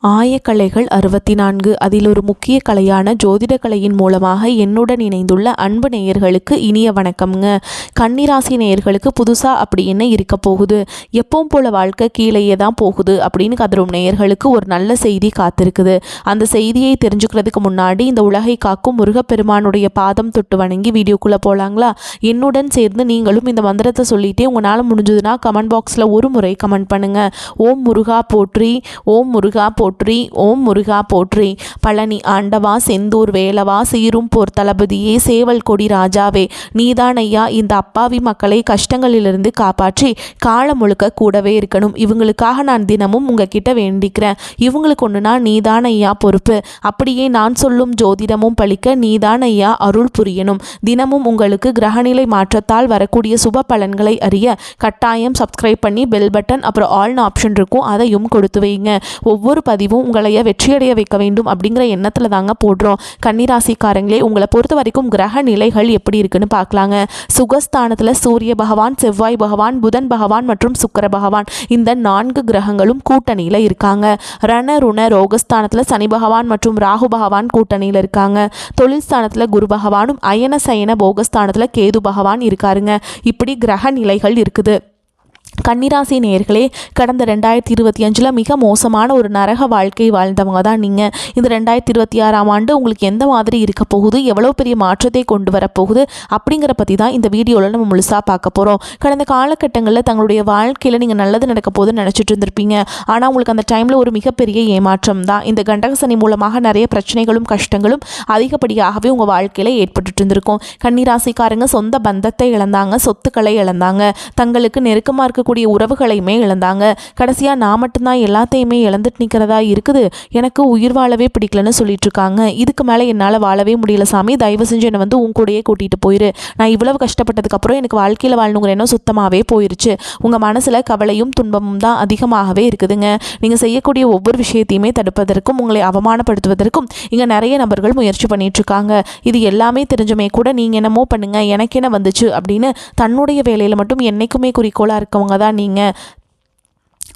ஆயக்கலைகள் 64 அதில் ஒரு முக்கிய கலையான ஜோதிட கலையின் மூலமாக என்னுடன் இணைந்துள்ள அன்பு நேயர்களுக்கு இனிய வணக்கம்ங்க. கன்னிராசி நேயர்களுக்கு புதுசாக அப்படி என்ன இருக்க போகுது, எப்பவும் போல வாழ்க்கை கீழேயே தான் போகுது அப்படின்னு கதரும் நேயர்களுக்கு ஒரு நல்ல செய்தி காத்திருக்குது. அந்த செய்தியை தெரிஞ்சுக்கிறதுக்கு முன்னாடி இந்த உலகை காக்கும் முருகப்பெருமானுடைய பாதம் தொட்டு வணங்கி வீடியோக்குள்ளே போகலாங்களா? என்னுடன் சேர்ந்து நீங்களும் இந்த மந்திரத்தை சொல்லிட்டே உங்களால் முடிஞ்சதுன்னா கமெண்ட் பாக்ஸில் ஒரு முறை கமெண்ட் பண்ணுங்கள். ஓம் முருகா போற்றி, ஓம் முருகா போற்றி, ஓம் முருகா போற்றி. பழனி ஆண்டவா, செந்தூர் வேலவா, சீரும் போர் தளபதியே, சேவல் கொடி ராஜாவே, நீதான் ஐயா இந்த அப்பாவி மக்களை கஷ்டங்களிலிருந்து காப்பாற்றி காலம் முழுக்க கூடவே இருக்கணும். இவங்களுக்காக நான் தினமும் உங்ககிட்ட வேண்டிக்கிறேன். இவங்களுக்கு ஒன்றுனா நீதான் ஐயா பொறுப்பு. அப்படியே நான் சொல்லும் ஜோதிடமும் பழிக்க நீதான் ஐயா அருள் புரியணும். தினமும் உங்களுக்கு கிரகநிலை மாற்றத்தால் வரக்கூடிய சுப பலன்களை அறிய கட்டாயம் சப்ஸ்கிரைப் பண்ணி பெல் பட்டன் அப்புறம் ஆல்னு ஆப்ஷன் இருக்கும், அதையும் கொடுத்து வைங்க. ஒவ்வொரு பதிவும் உங்களைய வெற்றியடைய வைக்க வேண்டும் அப்படிங்கிற எண்ணத்தில் தாங்க போடுறோம். கன்னிராசிக்காரங்களே, உங்களை பொறுத்த வரைக்கும் கிரக நிலைகள் எப்படி இருக்குன்னு பார்க்கலாங்க. சுகஸ்தானத்தில் சூரிய பகவான், செவ்வாய் பகவான், புதன் பகவான் மற்றும் சுக்கிர பகவான் இந்த 4 கிரகங்களும் கூட்டணியில் இருக்காங்க. ரண ருண ரோகஸ்தானத்தில் சனி பகவான் மற்றும் ராகு பகவான் கூட்டணியில் இருக்காங்க. தொழில் ஸ்தானத்தில் குரு பகவானும், அயன சயன போகஸ்தானத்தில் கேது பகவான் இருக்காருங்க. இப்படி கிரக நிலைகள் இருக்குது. கன்னிராசி நேயர்களே, கடந்த 2025 மிக மோசமான ஒரு நரக வாழ்க்கை வாழ்ந்தவங்க தான் நீங்கள். இந்த 2026ஆம் ஆண்டு உங்களுக்கு எந்த மாதிரி இருக்க போகுது, எவ்வளோ பெரிய மாற்றத்தை கொண்டு வரப்போகுது அப்படிங்கிற பற்றி தான் இந்த வீடியோவில் நம்ம முழுசாக பார்க்க போகிறோம். கடந்த காலகட்டங்களில் தங்களுடைய வாழ்க்கையில் நீங்கள் நல்லது நடக்க போகுதுன்னு நினச்சிட்டு இருந்திருப்பீங்க. ஆனால் உங்களுக்கு அந்த டைமில் ஒரு மிகப்பெரிய ஏமாற்றம் தான். இந்த கண்டகசனி மூலமாக நிறைய பிரச்சனைகளும் கஷ்டங்களும் அதிகப்படியாகவே உங்கள் வாழ்க்கையில் ஏற்பட்டு இருந்திருக்கும். கன்னிராசிக்காரங்க சொந்த பந்தத்தை இழந்தாங்க, சொத்துக்களை இழந்தாங்க, தங்களுக்கு நெருக்கமாக இருக்கக்கூடிய உறவுகளையுமே இழந்தாங்க. கடைசியா நான் மட்டும்தான் எல்லாத்தையுமே இழந்துட்டு நிற்கிறதா இருக்குது, எனக்கு உயிர் வாழவே பிடிக்கலன்னு சொல்லிட்டு இருக்காங்க. இதுக்கு மேலே என்னால் வாழவே முடியல சாமி, தயவு செஞ்சு என்னை வந்து உன் கூடயே கூட்டிகிட்டு போயிரு. நான் இவ்வளவு கஷ்டப்பட்டதுக்கப்புறம் எனக்கு வாழ்க்கையில் வாழணுங்கிற எண்ணம் சுத்தமாகவே போயிருச்சு. உங்கள் மனசில் கவலையும் துன்பமும் தான் அதிகமாகவே இருக்குதுங்க. நீங்கள் செய்யக்கூடிய ஒவ்வொரு விஷயத்தையுமே தடுப்பதற்கும் உங்களை அவமானப்படுத்துவதற்கும் இங்கே நிறைய நபர்கள் முயற்சி பண்ணிட்டு இருக்காங்க. இது எல்லாமே தெரிஞ்சுமே கூட நீங்கள் என்னமோ பண்ணுங்க, எனக்கு என்ன வந்துச்சு அப்படின்னு தன்னுடைய வேலையில் மட்டும் என்னைக்குமே குறிக்கோளாக இருக்கவங்க தான் நீங்கள்.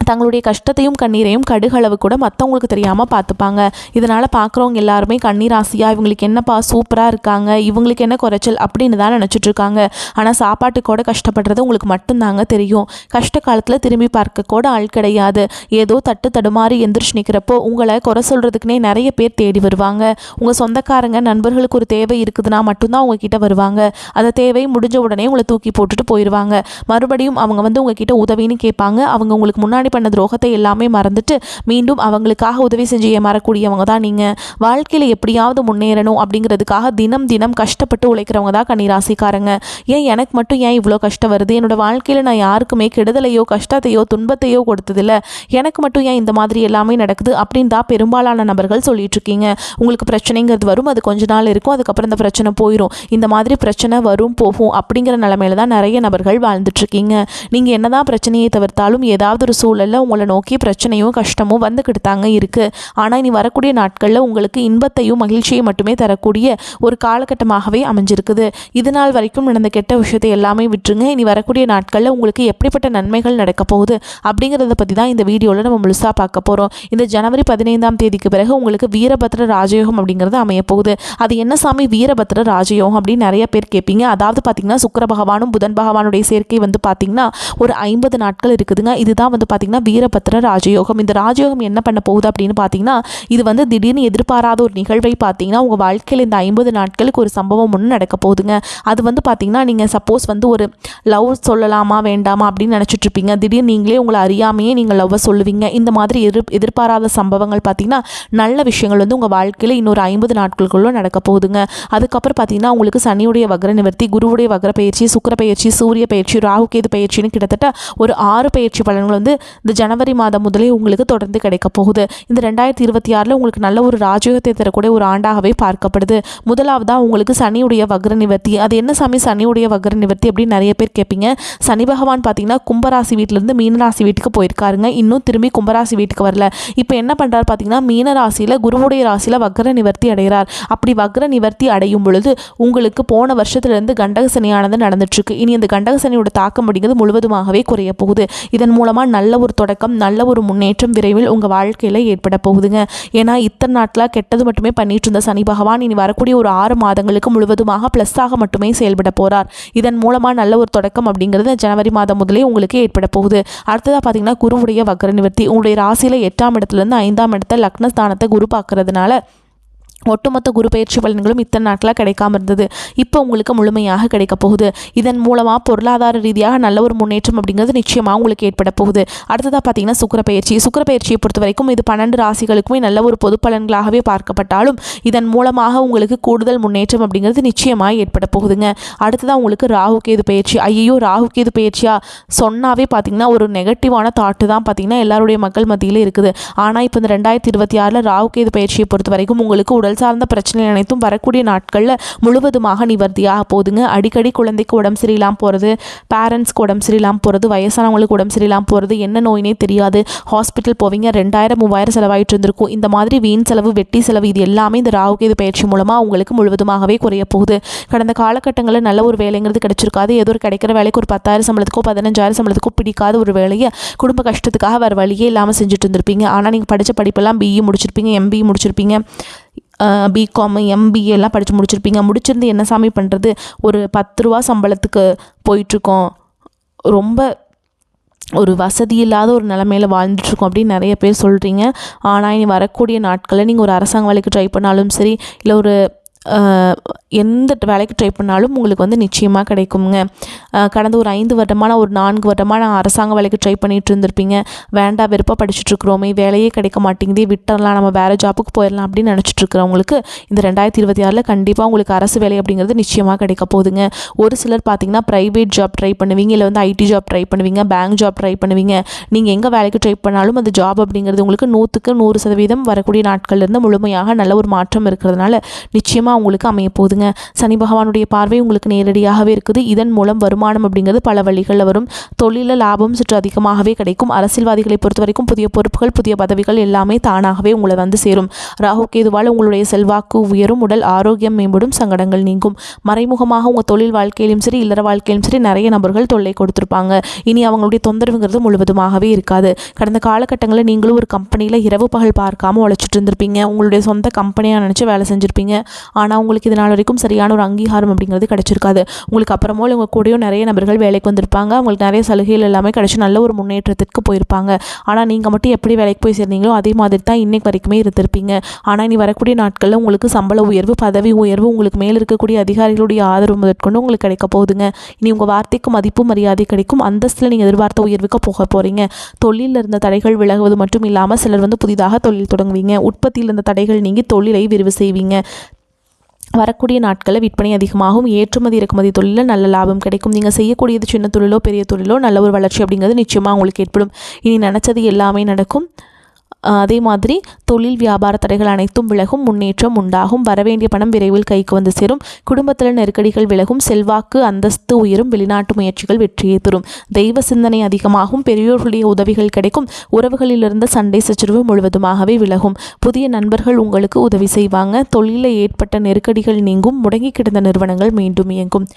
தங்களுடைய கஷ்டத்தையும் கண்ணீரையும் கடுகளவு கூட மற்றவங்களுக்கு தெரியாமல் பார்த்துப்பாங்க. இதனால் பார்க்குறவங்க எல்லாருமே கன்னிராசியாக இவங்களுக்கு என்னப்பா சூப்பராக இருக்காங்க, இவங்களுக்கு என்ன குறைச்சல் அப்படின்னு தான் நினச்சிட்ருக்காங்க. ஆனால் சாப்பாட்டுக்கூட கஷ்டப்படுறது உங்களுக்கு மட்டும்தாங்க தெரியும். கஷ்ட காலத்தில் திரும்பி பார்க்க கூட ஆள் கிடையாது. ஏதோ தட்டு தடுமாறி எந்திரிச்சு நிற்கிறப்போ உங்களை குறை சொல்கிறதுக்குனே நிறைய பேர் தேடி வருவாங்க. உங்கள் சொந்தக்காரங்க நண்பர்களுக்கு ஒரு தேவை இருக்குதுன்னா மட்டும்தான் உங்ககிட்ட வருவாங்க. அந்த தேவை முடிஞ்ச உடனே உங்களை தூக்கி போட்டுட்டு போயிடுவாங்க. மறுபடியும் அவங்க வந்து உங்ககிட்ட உதவின்னு கேட்பாங்க. அவங்க உங்களுக்கு முன்னாடி பண்ண துரோகத்தை எல்லாமே மறந்துட்டு மீண்டும் அவங்களுக்காக உதவி செஞ்சு ஏமாறக்கூடியவங்க தான் நீங்கள். வாழ்க்கையில் எப்படியாவது முன்னேறணும் அப்படிங்கிறதுக்காக தினம் தினம் கஷ்டப்பட்டு உழைக்கிறவங்க தான் கன்னிராசிக்காரங்க. ஏன் எனக்கு மட்டும் ஏன் இவ்வளோ கஷ்டம் வருது, என்னோட வாழ்க்கையில் நான் யாருக்குமே கெடுதலையோ கஷ்டத்தையோ துன்பத்தையோ கொடுத்ததில்ல, எனக்கு மட்டும் ஏன் இந்த மாதிரி எல்லாமே நடக்குது அப்படின்னு தான் பெரும்பாலான நபர்கள் சொல்லிட்டு இருக்கீங்க. உங்களுக்கு பிரச்சனைங்கிறது வரும், அது கொஞ்ச நாள் இருக்கும், அதுக்கப்புறம் இந்த பிரச்சனை போயிடும். இந்த மாதிரி பிரச்சனை வரும் போகும் அப்படிங்கிற நிலைமையில தான் நிறைய நபர்கள் வாழ்ந்துட்டு இருக்கீங்க. நீங்கள் என்னதான் பிரச்சனையை தவிர்த்தாலும் ஏதாவது ஒரு சூழலில் உங்களை நோக்கி பிரச்சனையும் கஷ்டமும் வந்துக்கிட்டு தாங்க இருக்குது. ஆனால் இனி வரக்கூடிய நாட்களில் உங்களுக்கு இன்பத்தையும் மகிழ்ச்சியை மட்டுமே தரக்கூடிய ஒரு காலகட்டமாகவே அமைஞ்சிருக்குது. இது நாள் வரைக்கும் நடந்த கெட்ட விஷயத்தை எல்லாமே விட்டுருங்க. இனி வரக்கூடிய நாட்களில் உங்களுக்கு எப்படிப்பட்ட நன்மைகள் நடக்க போகுது அப்படிங்கிறத பற்றி தான் இந்த வீடியோவில் நம்ம முழுசாக பார்க்க போகிறோம். இந்த ஜனவரி 15ஆம் தேதிக்கு பிறகு உங்களுக்கு வீரபத்ர ராஜயோகம் அப்படிங்கிறது அமைய போகுது. அது என்ன சாமி வீரபத்ர ராஜயோகம் அப்படின்னு நிறைய பேர் கேட்பீங்க. அதாவது பார்த்தீங்கன்னா சுக்கிர பகவானும் புதன் பகவானுடைய சேர்க்கை வந்து பார்த்தீங்கன்னா ஒரு 50 நாட்கள் இருக்குதுங்க. இதுதான் வந்து பார்த்தீங்கன்னா வீரபத்ர ராஜயோகம். இந்த ராஜயோகம் என்ன பண்ண போகுது அப்படின்னு பார்த்தீங்கன்னா, இது வந்து திடீர்னு எதிர்பாராத ஒரு நிகழ்வை பார்த்தீங்கன்னா உங்கள் வாழ்க்கையில் இந்த 50 நாட்களுக்கு ஒரு சம்பவம் ஒன்று நடக்க போகுதுங்க. அது வந்து பார்த்தீங்கன்னா நீங்கள் சப்போஸ் வந்து ஒரு லவ் சொல்லலாமா வேண்டாமா அப்படின்னு நினச்சிட்டு இருப்பீங்க. திடீர்னு நீங்களே உங்களை அறியாமையே நீங்கள் லவ்வை சொல்லுவீங்க. இந்த மாதிரி எதிர்பாராத சம்பவங்கள் பார்த்தீங்கன்னா நல்ல விஷயங்கள் வந்து உங்கள் வாழ்க்கையில் இன்னொரு 50 நாட்களுக்குள்ள நடக்க போகுதுங்க. அதுக்கப்புறம் பார்த்தீங்கன்னா உங்களுக்கு சனியுடைய வக்ர நிவர்த்தி, குருவுடைய வக்ர பயிற்சி, சுக்கிர பயிற்சி, சூரிய பயிற்சி, ராகு கேது பயிற்சின்னு கிட்டத்தட்ட ஒரு 6 பயிற்சி பலன்கள் வந்து இந்த ஜனவரி மாதம் முதலே உங்களுக்கு தொடர்ந்து கிடைக்க போகுது. இந்த 2026 உங்களுக்கு நல்ல ஒரு ராஜயோகத்தை தரக்கூடிய ஒரு ஆண்டாகவே பார்க்கப்படுது. முதலாவதாக உங்களுக்கு சனியுடைய வக்ர நிவர்த்தி. அது என்ன சாமி சனியுடைய வக்ர நிவர்த்தி அப்படின்னு நிறைய பேர் கேட்பீங்க. சனி பகவான் பார்த்தீங்கன்னா கும்பராசி வீட்டிலேருந்து மீனராசி வீட்டுக்கு போயிருக்காருங்க. இன்னும் திரும்பி கும்பராசி வீட்டுக்கு வரல. இப்போ என்ன பண்ணுறாரு பார்த்தீங்கன்னா மீனராசியில் குருவுடைய ராசியில் வக்ர நிவர்த்தி அடைகிறார். அப்படி வக்ர நிவர்த்தி அடையும் பொழுது உங்களுக்கு போன வருஷத்துலேருந்து கண்டக சனியானது நடந்துட்டுருக்கு. இனி அந்த கண்டக சனியோட தாக்கம் அப்படிங்கிறது முழுவதுமாகவே குறைய போகுது. இதன் மூலமாக நல்ல ஒரு தொடக்கம், நல்ல ஒரு முன்னேற்றம் விரைவில் உங்கள் வாழ்க்கையில் ஏற்பட போகுதுங்க. ஏன்னா இத்தனை நாட்களாக கெட்டது மட்டுமே பண்ணிட்டு இருந்த சனி பகவான் இனி வரக்கூடிய ஒரு 6 மாதங்களுக்கு முழுவதுமாக ப்ளஸ்ஸாக மட்டுமே செயல்பட போகிறார். இதன் மூலமாக நல்ல ஒரு தொடக்கம் அப்படிங்கிறது ஜனவரி மாதம் முதலே உங்களுக்கு ஏற்பட போகுது. அடுத்ததாக பார்த்தீங்கன்னா குருவுடைய வக்ர நிவர்த்தி. உங்களுடைய ராசியில் 8ஆம் இடத்துலேருந்து 5ஆம் இடத்தை லக்னஸ்தானத்தை குரு பார்க்கறதுனால ஒட்டுமொத்த குரு பயிற்சி பலன்களும் இத்தனை நாட்களாக கிடைக்காம இருந்தது. இப்போ உங்களுக்கு முழுமையாக கிடைக்க போகுது. இதன் மூலமாக பொருளாதார ரீதியாக நல்ல ஒரு முன்னேற்றம் அப்படிங்கிறது நிச்சயமாக உங்களுக்கு ஏற்பட போகுது. அடுத்ததாக பார்த்தீங்கன்னா சுக்கிர பயிற்சியை பொறுத்த வரைக்கும் இது 12 ராசிகளுக்குமே நல்ல ஒரு பொது பலன்களாகவே பார்க்கப்பட்டாலும் இதன் மூலமாக உங்களுக்கு கூடுதல் முன்னேற்றம் அப்படிங்கிறது நிச்சயமாக ஏற்பட போகுதுங்க. அடுத்ததாக உங்களுக்கு ராகு கேது பயிற்சி. ஐயோ, ராகு கேது பயிற்சியா சொன்னாவே பார்த்தீங்கன்னா ஒரு நெகட்டிவான தாட்டு தான் பார்த்தீங்கன்னா எல்லாருடைய மக்கள் மத்தியில் இருக்குது. ஆனால் இப்போ இந்த 2026 ராகு கேது பயிற்சியை பொறுத்த வரைக்கும் உங்களுக்கு உடல் சார்ந்த பிரச்சனை அனைத்தும் வரக்கூடிய நாட்களில் முழுவதுமாக நிவர்த்தியாக போகுதுங்க. அடிக்கடி குழந்தைக்கு உடம்பு சரியில்லாமல் போகிறது, பேரண்ட்ஸ்க்கு உடம்பு சரியில்லாமல் போகிறது, வயசானவங்களுக்கு உடம்பு சரியில்லாமல் போகிறது, என்ன நோயினே தெரியாது, ஹாஸ்பிட்டல் போவீங்க, 2000-3000 செலவாயிட்டு இருந்திருக்கும். இந்த மாதிரி வீண் செலவு, வெட்டி செலவு இது எல்லாமே இந்த ராகு கேது பயிற்சி மூலமாக உங்களுக்கு முழுவதுமாகவே குறைய போகுது. கடந்த காலகட்டங்களில் நல்ல ஒரு வேலைங்கிறது கிடைச்சிருக்காது. ஏதோ ஒரு கிடைக்கிற வேலைக்கு ஒரு 10,000 சம்பளத்துக்கோ 15,000 சம்பளத்துக்கோ பிடிக்காத ஒரு வேலையை குடும்ப கஷ்டத்துக்காக வேறு வழியே இல்லாமல் செஞ்சுட்டு இருந்திருப்பீங்க. ஆனால் நீங்கள் படித்த படிப்பெல்லாம் BE முடிச்சிருப்பீங்க, MBE முடிச்சிருப்பீங்க, BCom MBA எல்லாம் படித்து முடிச்சிருப்பீங்க. முடிச்சிருந்து என்ன சாமி பண்ணுறது, ஒரு 10 ரூபா சம்பளத்துக்கு போயிட்டுருக்கோம், ரொம்ப ஒரு வசதி இல்லாத ஒரு நிலைமையில் வாழ்ந்துட்டுருக்கோம் அப்படின்னு நிறைய பேர் சொல்கிறீங்க. ஆனால் இனி வரக்கூடிய நாட்களில் நீங்கள் ஒரு அரசாங்க வேலைக்கு ட்ரை பண்ணாலும் சரி, இல்லை ஒரு எந்த வேலைக்கு ட்ரை பண்ணாலும் உங்களுக்கு வந்து நிச்சயமாக கிடைக்குங்க. கடந்த ஒரு 5 வருடமான ஒரு 4 வருடமான அரசாங்க வேலைக்கு ட்ரை பண்ணிட்டு இருந்திருப்பீங்க. வேண்டாம் வெறுப்பாக படிச்சுட்ருக்குறோமே, வேலையே கிடைக்க மாட்டேங்குதே, விட்டுறலாம், நம்ம வேறு ஜாப்புக்கு போயிடலாம் அப்படின்னு நினச்சிட்ருக்கிறவங்களுக்கு இந்த 2026 கண்டிப்பாக உங்களுக்கு அரசு வேலை அப்படிங்கிறது நிச்சயமாக கிடைக்க போகுதுங்க. ஒரு சிலர் பார்த்தீங்கன்னா ப்ரைவேட் ஜாப் ட்ரை பண்ணுவீங்க, இல்லை வந்து IT ஜாப் ட்ரை பண்ணுவீங்க, பேங்க் ஜாப் ட்ரை பண்ணுவீங்க. நீங்கள் எங்கே வேலைக்கு ட்ரை பண்ணாலும் அந்த ஜாப் அப்படிங்கிறது உங்களுக்கு 100% வரக்கூடிய நாட்கள்லேருந்து முழுமையாக நல்ல ஒரு மாற்றம் இருக்கிறதுனால நிச்சயமாக உங்களுக்கு அமைய போகுதுங்க. சனி பகவானுடைய பார்வை உங்களுக்கு நேரடியாகவே இருக்குது. இதன் மூலம் வருமானம் அப்படிங்கிறது பல வழிகளில் வரும். தொழிலில் லாபம் சற்று அதிகமாகவே கிடைக்கும். அரசியல்வாதிகளை பொறுத்த வரைக்கும் புதிய பொறுப்புகள், புதிய பதவிகள் எல்லாமே தானாகவே உங்களை வந்து சேரும். ராகு கேதுவால் உங்களுடைய செல்வாக்கு உயரும், உடல் ஆரோக்கியம் மேம்படும், சங்கடங்கள் நீங்கும். மறைமுகமாக உங்கள் தொழில் வாழ்க்கையிலும் சரி, இல்லற வாழ்க்கையிலும் சரி நிறைய நபர்கள் தொல்லை கொடுத்துருப்பாங்க. இனி அவங்களுடைய தொந்தரவுங்கிறது முழுவதுமாகவே இருக்காது. கடந்த காலகட்டங்களில் நீங்களும் ஒரு கம்பெனியில் இரவு பகல் பார்க்காம உழைச்சிட்டு இருந்திருப்பீங்க. உங்களுடைய சொந்த கம்பெனியாக நினச்சி வேலை செஞ்சுருப்பீங்க. ஆனால் உங்களுக்கு இதனால் வரைக்கும் சரியான ஒரு அங்கீகாரம் அப்படிங்கிறது கிடைச்சிருக்காது. உங்களுக்கு அப்புறமோ உங்கள் கூடயும் நிறைய நபர்கள் வேலைக்கு வந்திருப்பாங்க. அவங்களுக்கு நிறைய சலுகைகள் எல்லாமே கிடைச்சி நல்ல ஒரு முன்னேற்றத்திற்கு போயிருப்பாங்க. ஆனால் நீங்கள் மட்டும் எப்படி வேலைக்கு போய் சேர்ந்தீங்களோ அதே மாதிரி தான் இன்னைக்கு வரைக்குமே இருந்திருப்பீங்க. ஆனால் இனி வரக்கூடிய நாட்களில் உங்களுக்கு சம்பள உயர்வு, பதவி உயர்வு, உங்களுக்கு மேல் இருக்கக்கூடிய அதிகாரிகளுடைய ஆதரவு முதற்கொண்டு உங்களுக்கு கிடைக்க போகுதுங்க. இனி உங்கள் வார்த்தைக்கு மதிப்பு மரியாதை கிடைக்கும். அந்தஸ்தில் நீங்கள் எதிர்பார்த்த உயர்வுக்கு போக போகிறீங்க. தொழிலில் இருந்த தடைகள் விலகுவது மட்டும் இல்லாமல் சிலர் வந்து புதிதாக தொழில் தொடங்குவீங்க. உற்பத்தியில் இருந்த தடைகள் நீங்கி தொழிலை விரிவு செய்வீங்க. வரக்கூடிய நாட்களில் விற்பனை அதிகமாகும். ஏற்றுமதி இறக்குமதி தொழிலில் நல்ல லாபம் கிடைக்கும். நீங்கள் செய்யக்கூடியது சின்ன தொழிலோ பெரிய தொழிலோ நல்ல ஒரு வளர்ச்சி அப்படிங்கிறது நிச்சயமாக உங்களுக்கு ஏற்படும். இனி நினச்சது எல்லாமே நடக்கும். அதே மாதிரி தொழில் வியாபார தடைகள் அனைத்தும் விலகும், முன்னேற்றம் உண்டாகும். வரவேண்டிய பணம் விரைவில் கைக்கு வந்து சேரும். குடும்பத்தில் நெருக்கடிகள் விலகும், செல்வாக்கு அந்தஸ்து உயரும், வெளிநாட்டு முயற்சிகள் வெற்றியை தரும். தெய்வ சிந்தனை அதிகமாகும், பெரியோர்களுடைய உதவிகள் கிடைக்கும். உறவுகளிலிருந்து சண்டை சச்சரவு முழுவதுமாகவே விலகும். புதிய நண்பர்கள் உங்களுக்கு உதவி செய்வாங்க. தொழிலில் ஏற்பட்ட நெருக்கடிகள் நீங்கும், முடங்கி கிடந்த நிறுவனங்கள் மீண்டும் இயங்கும்.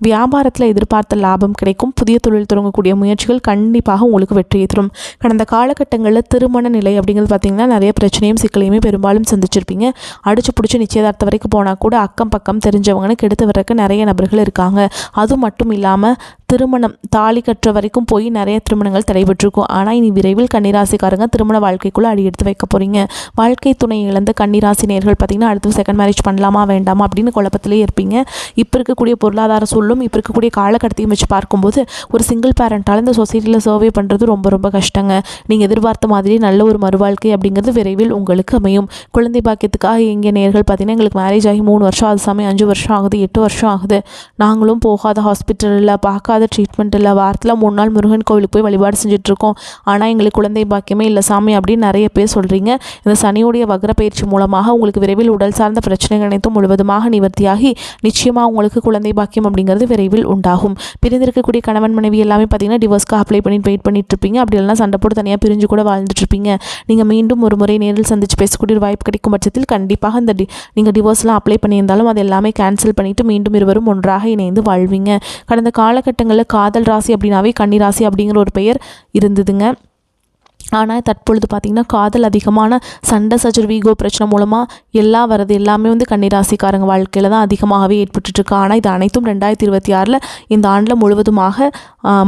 வியாபாரத்தில் எதிர்பார்த்த லாபம் கிடைக்கும். புதிய தொழில் தொடங்கக்கூடிய முயற்சிகள் கண்டிப்பாக உங்களுக்கு வெற்றியை தரும். கடந்த காலகட்டங்களில் திருமண நிலை அப்படிங்கிறது பார்த்தீங்கன்னா நிறைய பிரச்சனையும் சிக்கலையுமே பெரும்பாலும் சந்திச்சிருப்பீங்க. அடிச்சு பிடிச்சி நிச்சயதார்த்த வரைக்கும் போனால் கூட அக்கம் பக்கம் தெரிஞ்சவங்கன்னு கெடுத்து வர்றதுக்கு நிறைய நபர்கள் இருக்காங்க. அது மட்டும் இல்லாமல் திருமணம் தாலி கட்டுற வரைக்கும் போய் நிறைய திருமணங்கள் தடைபெற்றிருக்கும். ஆனால் இனி விரைவில் கன்னிராசிக்காரங்க திருமண வாழ்க்கைக்குள்ளே அடி எடுத்து வைக்க போகிறீங்க. வாழ்க்கை துணை இழந்த கன்னிராசி நேயர்கள் பார்த்தீங்கன்னா அடுத்து செகண்ட் மேரேஜ் பண்ணலாமா வேண்டாமா அப்படின்னு குழப்பத்திலே இருப்பீங்க. இப்போ இருக்கக்கூடிய பொருளாதார சூழலும் இப்போ இருக்கக்கூடிய காலகட்டத்தையும் வச்சு பார்க்கும்போது ஒரு சிங்கிள் பேரண்டால் இந்த சொசைட்டியில் சர்வே பண்ணுறது ரொம்ப ரொம்ப கஷ்டங்க. நீங்கள் எதிர்பார்த்த மாதிரி நல்ல ஒரு மறுவாழ்க்கை அப்படிங்கிறது விரைவில் உங்களுக்கு அமையும். குழந்தை பாக்கியத்துக்காக எங்கள் நேயர்கள் பார்த்தீங்கன்னா எங்களுக்கு மேரேஜ் ஆகி 3 வருஷம் ஆகுது சாமி, 5 வருஷம் ஆகுது, 8 வருஷம் ஆகுது, நாங்களும் போகாத ஹாஸ்பிட்டலில் பார்க்காத ட்ரீட்மெண்ட் இல்லை, வாரத்தில் 3 நாள் முருகன் கோவிலுக்கு போய் வழிபாடு செஞ்சுட்ருக்கோம், ஆனால் எங்களுக்கு குழந்தை பாக்கியமே இல்லை சாமி அப்படின்னு நிறைய பேர் சொல்கிறீங்க. இந்த சனியுடைய வக்ர பயிற்சி மூலமாக உங்களுக்கு விரைவில் உடல் சார்ந்த பிரச்சனைகள் அனைத்தும் முழுவதுமாக நிவர்த்தியாகி நிச்சயமாக உங்களுக்கு குழந்தை பாக்கியம் அப்படிங்கிறது விரைவில் உண்டாகும். பிரிந்திருக்கக்கூடிய கணவன் மனைவி எல்லாமே பார்த்தீங்கன்னா டிவோர்ஸ்க்கு அப்ளை பண்ணிட்டு வெயிட் பண்ணிட்டு இருப்பீங்க. அப்படி இல்லைனா சண்டை போட்டு தனியாக பிரிஞ்சு கூட வாழ்ந்துட்டு இருப்பீங்க. நீங்கள் மீண்டும் ஒரு முறை நேரில் சந்தித்து பேசக்கூடிய ஒரு வாய்ப்பு கிடைக்கும் பட்சத்தில் கண்டிப்பாக இந்த நீங்கள் டிவோர்ஸ்லாம் அப்ளை பண்ணியிருந்தாலும் அது எல்லாமே கேன்சல் பண்ணிவிட்டு மீண்டும் இருவரும் ஒன்றாக இணைந்து வாழ்வீங்க. கடந்த காலகட்டங்களில் காதல் ராசி அப்படின்னாவே கன்னி ராசி அப்படிங்கிற ஒரு பெயர் இருந்ததுங்க. ஆனால் தற்பொழுது பார்த்திங்கன்னா காதல் அதிகமான சண்டை சச்சரவு ஈகோ பிரச்சனை மூலமாக எல்லாமே வந்து கன்னிராசிக்காரங்க வாழ்க்கையில் தான் அதிகமாகவே ஏற்பட்டுருக்கு. ஆனால் இது அனைத்தும் 2026 இந்த ஆண்டில் முழுவதுமாக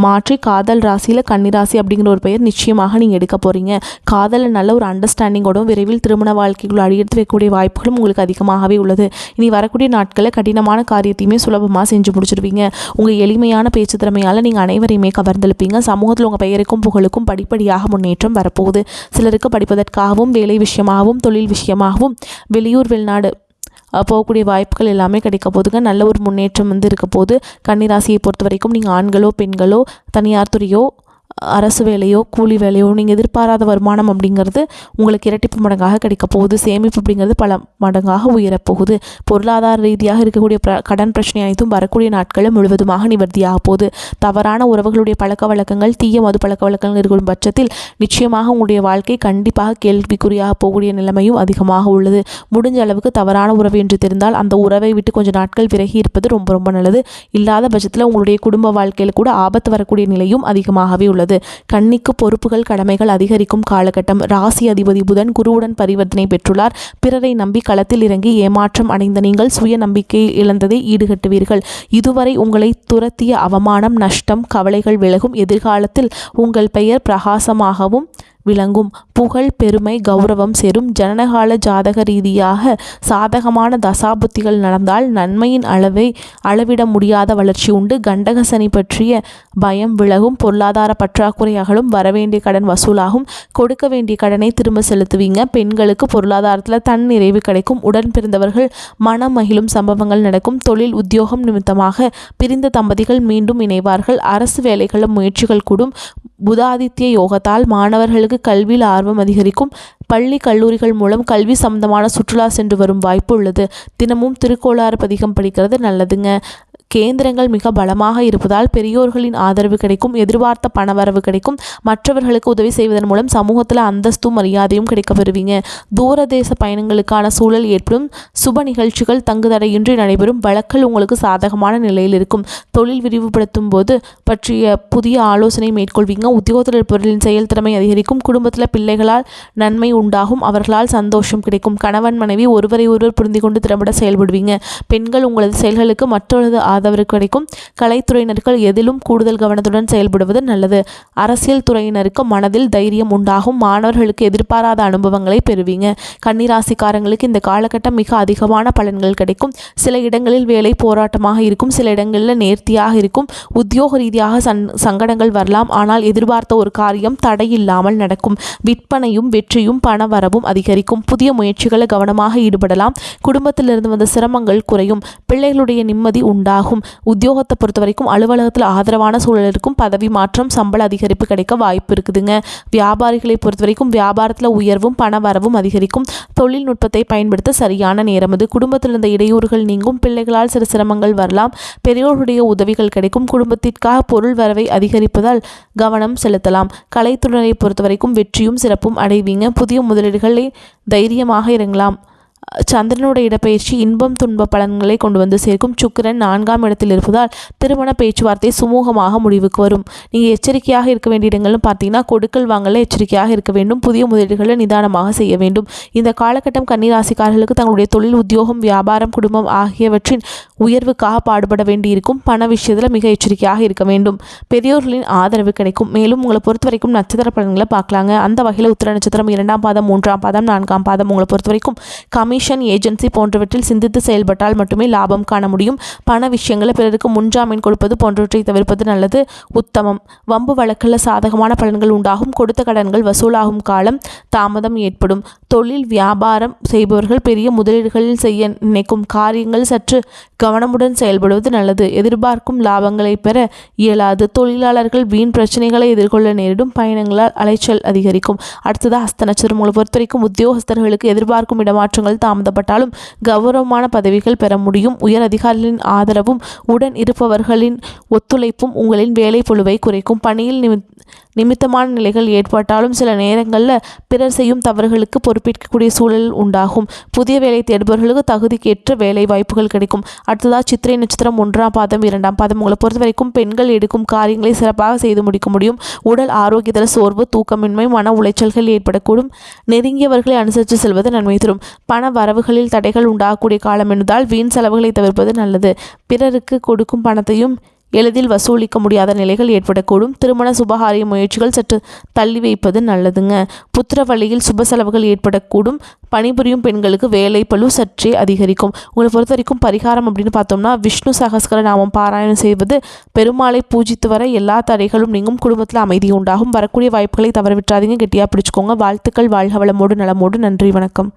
மாற்றி காதல் ராசியில் கன்னிராசி அப்படிங்கிற ஒரு பெயர் நிச்சயமாக நீங்கள் எடுக்க போகிறீங்க. காதலில் நல்ல ஒரு அண்டர்ஸ்டாண்டிங்கோடும் விரைவில் திருமண வாழ்க்கைக்குள் அடியெடுத்து வைக்கக்கூடிய வாய்ப்புகளும் உங்களுக்கு அதிகமாகவே உள்ளது. இனி வரக்கூடிய நாட்களில் கடினமான காரியத்தையுமே சுலபமாக செஞ்சு முடிச்சிடுவீங்க. உங்கள் எளிமையான பேச்சு திறமையால் நீங்கள் அனைவரையுமே கவர்ந்தெழுப்பீங்க. சமூகத்தில் உங்கள் பெயருக்கும் புகழுக்கும் படிப்படியாக முன்னேற்றம் வரப்போகுது. சிலருக்கு படிப்பதற்காகவும் வேலை விஷயமாகவும் தொழில் விஷயமாகவும் வெளியூர் வெளிநாடு போகக்கூடிய வாய்ப்புகள் எல்லாமே கிடைக்க போதுங்க. நல்ல ஒரு முன்னேற்றம் வந்து இருக்க போது. கன்னிராசியை பொறுத்த வரைக்கும் நீங்கள் ஆண்களோ பெண்களோ தனியார் துறையோ அரசு வேலையோ கூலி வேலையோ நீங்கள் எதிர்பாராத வருமானம் அப்படிங்கிறது உங்களுக்கு இரட்டிப்பு மடங்காக கிடைக்க போகுது. சேமிப்பு அப்படிங்கிறது பல மடங்காக உயரப்போகுது. பொருளாதார ரீதியாக இருக்கக்கூடிய கடன் பிரச்சனை அனைத்தும் வரக்கூடிய நாட்களில் முழுவதுமாக நிவர்த்தியாக போகுது. தவறான உறவுகளுடைய பழக்க வழக்கங்கள் தீய மது பழக்க வழக்கங்கள் இருக்கும் பட்சத்தில் நிச்சயமாக உங்களுடைய வாழ்க்கை கண்டிப்பாக கேள்விக்குறியாக போகக்கூடிய நிலைமையும் அதிகமாக உள்ளது. முடிஞ்ச அளவுக்கு தவறான உறவு என்று தெரிந்தால் அந்த உறவை விட்டு கொஞ்சம் நாட்கள் விலகி இருப்பது ரொம்ப ரொம்ப நல்லது. இல்லாத பட்சத்தில் உங்களுடைய குடும்ப வாழ்க்கையில் கூட ஆபத்து வரக்கூடிய நிலையும் அதிகமாகவே உள்ளது. கன்னிக்கு பொறுப்புகள் கடமைகள் அதிகரிக்கும் காலகட்டம். ராசி அதிபதி புதன் குருவுடன் பரிவர்த்தனை பெற்றுள்ளார். பிறரை நம்பி களத்தில் இறங்கி ஏமாற்றம் அடைந்த நீங்கள் சுய நம்பிக்கை இழந்ததை ஈடுகட்டுவீர்கள். இதுவரை உங்களை துரத்திய அவமானம் நஷ்டம் கவலைகள் விலகும். எதிர்காலத்தில் உங்கள் பெயர் பிரகாசமாகவும் விளங்கும். புகழ் பெருமை கௌரவம் சேரும். ஜனனகால ஜாதக ரீதியாக சாதகமான தசாபுத்திகள் நடந்தால் நன்மையின் அளவிட முடியாத வளர்ச்சி உண்டு. கண்டக சனி பற்றிய பயம் விலகும். பொருளாதார பற்றாக்குறை அகலும். வரவேண்டிய கடன் வசூலாகும். கொடுக்க வேண்டிய கடனை திரும்ப செலுத்துவீங்க. பெண்களுக்கு பொருளாதாரத்தில் தன் நிறைவு கிடைக்கும். உடன் பிறந்தவர்கள் மனம் மகிழும் சம்பவங்கள் நடக்கும். தொழில் உத்தியோகம் நிமித்தமாக பிரிந்த தம்பதிகள் மீண்டும் இணைவார்கள். அரசு வேலைகளில் முயற்சிகள் கூடும். புதாதித்ய யோகத்தால் மாணவர்களுக்கு கல்வியில் ஆர்வம் அதிகரிக்கும். பள்ளி கல்லூரிகள் மூலம் கல்வி சம்பந்தமான சுற்றுலா சென்று வரும் வாய்ப்பு உள்ளது. தினமும் திருக்கோளாறு பதிகம் படிக்கிறது நல்லதுங்க. கேந்திரங்கள் மிக பலமாக இருப்பதால் பெரியோர்களின் ஆதரவு கிடைக்கும். எதிர்பார்த்த பணவரவு கிடைக்கும். மற்றவர்களுக்கு உதவி செய்வதன் மூலம் சமூகத்தில் அந்தஸ்தும் மரியாதையும் கிடைக்க பெறுவீங்க. தூரதேச பயணங்களுக்கான சூழல் ஏற்படும். சுப நிகழ்ச்சிகள் தங்குதடையின்றி நடைபெறும். வழக்கல் உங்களுக்கு சாதகமான நிலையில் இருக்கும். தொழில் விரிவுபடுத்தும் போது பற்றிய புதிய ஆலோசனை மேற்கொள்வீங்க. உத்தியோகத்தில் இருப்பவர்களின் செயல்திறமை அதிகரிக்கும். குடும்பத்தில் பிள்ளைகளால் நன்மை உண்டாகும். அவர்களால் சந்தோஷம் கிடைக்கும். கணவன் மனைவி ஒருவரை ஒருவர் புரிந்து கொண்டு திறம்பட செயல்படுவீங்க. பெண்கள் உங்களது செயல்களுக்கு மற்றொரு ஆதரவு கிடைக்கும். கலைத்துறையினர்கள் எதிலும் கூடுதல் கவனத்துடன் செயல்படுவது நல்லது. அரசியல் துறையினருக்கு மனதில் தைரியம் உண்டாகும். மாணவர்களுக்கு எதிர்பாராத அனுபவங்களை பெறுவீங்க. கன்னிராசிக்காரங்களுக்கு இந்த காலகட்டம் மிக அதிகமான பலன்கள் கிடைக்கும். சில இடங்களில் வேலை போராட்டமாக இருக்கும். சில இடங்களில் நேர்த்தியாக இருக்கும். உத்தியோக ரீதியாக சங்கடங்கள் வரலாம். ஆனால் எதிர்பார்த்த ஒரு காரியம் தடையில்லாமல் நடக்கும். விற்பனையும் வெற்றியும் பண வரவும் அதிகரிக்கும். புதிய முயற்சிகளை கவனமாக ஈடுபடலாம். குடும்பத்திலிருந்து வந்த சிரமங்கள் குறையும். பிள்ளைகளுடைய நிம்மதி உண்டாகும். உத்தியோகத்தை பொறுத்த வரைக்கும் அலுவலகத்தில் ஆதரவான சூழல் இருக்கும். பதவி மாற்றம் சம்பள அதிகரிப்பு கிடைக்க வாய்ப்பு இருக்குதுங்க. வியாபாரிகளை பொறுத்த வரைக்கும் வியாபாரத்தில் உயர்வும் பண வரவும் அதிகரிக்கும். தொழில்நுட்பத்தை பயன்படுத்த சரியான நேரம் இது. குடும்பத்தில் இருந்த இடையூறுகள் நீங்கும். பிள்ளைகளால் சில சிரமங்கள் வரலாம். பெரியோருடைய உதவிகள் கிடைக்கும். குடும்பத்திற்காக பொருள் வரவை அதிகரிப்பதால் கவனம் செலுத்தலாம். கலைத்துறையை பொறுத்த வரைக்கும் வெற்றியும் சிறப்பும் அடைவீங்க. புதிய முதலீடுகளை தைரியமாக இறங்கலாம். சந்திரனோட இடப்பெயர்ச்சி இன்பம் துன்ப பலன்களை கொண்டு வந்து சேர்க்கும். சுக்கிரன் 4ஆம் இடத்தில் இருப்பதால் திருமண பேச்சுவார்த்தை சுமூகமாக முடிவுக்கு வரும். நீங்கள் எச்சரிக்கையாக இருக்க வேண்டிய இடங்கள்னு பார்த்தீங்கன்னா கொடுக்கல் வாங்கல எச்சரிக்கையாக இருக்க வேண்டும். புதிய முதலீடுகளை நிதானமாக செய்ய வேண்டும். இந்த காலகட்டம் கன்னிராசிக்காரர்களுக்கு தங்களுடைய தொழில் உத்தியோகம் வியாபாரம் குடும்பம் ஆகியவற்றின் உயர்வுக்காக பாடுபட வேண்டியிருக்கும். பண விஷயத்தில் மிக எச்சரிக்கையாக இருக்க வேண்டும். பெரியோர்களின் ஆதரவு கிடைக்கும். மேலும் உங்களை பொறுத்த வரைக்கும் நட்சத்திர பலன்களை பார்க்கலாங்க. அந்த வகையில் உத்திர நட்சத்திரம் 2ஆம் பாதம் 3ஆம் பாதம் 4ஆம் பாதம் உங்களை பொறுத்த வரைக்கும் கமிஷன் ஏஜென்சி போன்றவற்றில் சிந்தித்து செயல்பட்டால் மட்டுமே லாபம் காண முடியும். பண விஷயங்களை பிறருக்கு முன்ஜாமீன் கொடுப்பது போன்றவற்றை தவிர்ப்பது நல்லது. உத்தமம். வம்பு வழக்கில் சாதகமான பலன்கள் உண்டாகும். கொடுத்த கடன்கள் வசூலாகும் காலம் தாமதம் ஏற்படும். தொழில் வியாபாரம் செய்பவர்கள் பெரிய முதலீடுகளில் செய்ய நினைக்கும் காரியங்கள் சற்று கவனமுடன் செயல்படுவது நல்லது. எதிர்பார்க்கும் லாபங்களை பெற இயலாது. தொழிலாளர்கள் வீண் பிரச்சனைகளை எதிர்கொள்ள நேரிடும். பயணங்களால் அலைச்சல் அதிகரிக்கும். அடுத்தது ஹஸ்த நட்சத்திரம் உங்களை பொறுத்த வரைக்கும் உத்தியோகஸ்தர்களுக்கு எதிர்பார்க்கும் இடமாற்றங்கள் தாமதப்பட்டாலும் கௌரவமான பதவிகள் பெற முடியும். உயர் அதிகாரிகளின் ஆதரவும் உடன் இருப்பவர்களின் ஒத்துழைப்பும் உங்களின் வேலை பளுவை குறைக்கும். பணியில் நிமித்தமான நிலைகள் ஏற்பட்டாலும் சில நேரங்களில் பிறர் செய்யும் தவறுகளுக்கு பொறுப்பேற்கக்கூடிய சூழல் உண்டாகும். புதிய வேலை தேடுபவர்களுக்கு தகுதிக்கேற்ற வேலை வாய்ப்புகள் கிடைக்கும். அடுத்ததாக சித்திரை நட்சத்திரம் 1ஆம் பாதம் 2ஆம் பாதம். உங்களை பொறுத்த வரைக்கும் பெண்கள் எடுக்கும் காரியங்களை சிறப்பாக செய்து முடிக்க முடியும். உடல் ஆரோக்கியத்தில் சோர்வு, தூக்கமின்மை, மன உளைச்சல்கள் ஏற்படக்கூடும். நெருங்கியவர்களை அனுசரித்து செல்வது நன்மை தரும். பண வரவுகளில் தடைகள் உண்டாகக்கூடிய காலம் என்பதால் வீண் செலவுகளை தவிர்ப்பது நல்லது. பிறருக்கு கொடுக்கும் பணத்தையும் எளிதில் வசூலிக்க முடியாத நிலைகள் ஏற்படக்கூடும். திருமண சுபகாரிய முயற்சிகள் சற்று தள்ளி வைப்பது நல்லதுங்க. புத்திர வழியில் சுப செலவுகள் ஏற்படக்கூடும். பணிபுரியும் பெண்களுக்கு வேலை பளு சற்றே அதிகரிக்கும். உங்களை பொறுத்த வரைக்கும் பரிகாரம் அப்படின்னு பார்த்தோம்னா, விஷ்ணு சகஸ்கர நாமம் பாராயணம் செய்வது, பெருமாளை பூஜித்து வர எல்லா தடைகளும் நீங்கும். குடும்பத்தில் அமைதி உண்டாகும். வரக்கூடிய வாய்ப்புகளை தவறவிட்டாதீங்க. கெட்டியாக பிடிச்சுக்கோங்க. வாழ்த்துக்கள். வாழ்க வளமோடு நலமோடு. நன்றி. வணக்கம்.